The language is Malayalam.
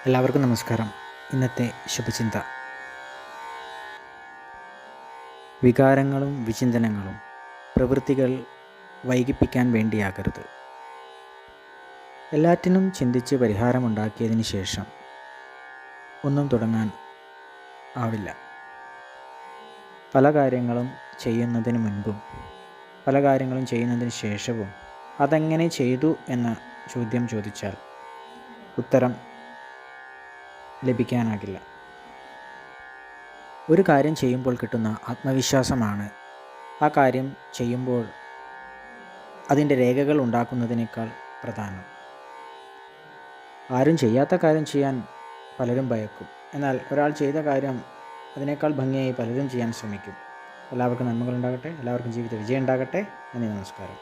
എല്ലാവർക്കും നമസ്കാരം. ഇന്നത്തെ ശുഭചിന്ത: വികാരങ്ങളും വിചിന്തനങ്ങളും പ്രവൃത്തികൾ വൈകിപ്പിക്കാൻ വേണ്ടിയാകരുത്. എല്ലാറ്റിനും ചിന്തിച്ച് പരിഹാരമുണ്ടാക്കിയതിന് ശേഷം ഒന്നും തുടങ്ങാൻ ആവില്ല. പല കാര്യങ്ങളും ചെയ്യുന്നതിന് മുൻപും പല കാര്യങ്ങളും ചെയ്യുന്നതിന് ശേഷവും അതെങ്ങനെ ചെയ്തു എന്ന ചോദ്യം ചോദിച്ചാൽ ഉത്തരം ലഭിക്കാനാകില്ല. ഒരു കാര്യം ചെയ്യുമ്പോൾ കിട്ടുന്ന ആത്മവിശ്വാസമാണ് ആ കാര്യം ചെയ്യുമ്പോൾ അതിൻ്റെ രേഖകൾ ഉണ്ടാക്കുന്നതിനേക്കാൾ പ്രധാനം. ആരും ചെയ്യാത്ത കാര്യം ചെയ്യാൻ പലരും ഭയക്കും. എന്നാൽ ഒരാൾ ചെയ്ത കാര്യം അതിനേക്കാൾ ഭംഗിയായി പലരും ചെയ്യാൻ ശ്രമിക്കും. എല്ലാവർക്കും നന്മകൾ ഉണ്ടാകട്ടെ. എല്ലാവർക്കും ജീവിത വിജയം ഉണ്ടാകട്ടെ. നന്ദി, നമസ്കാരം.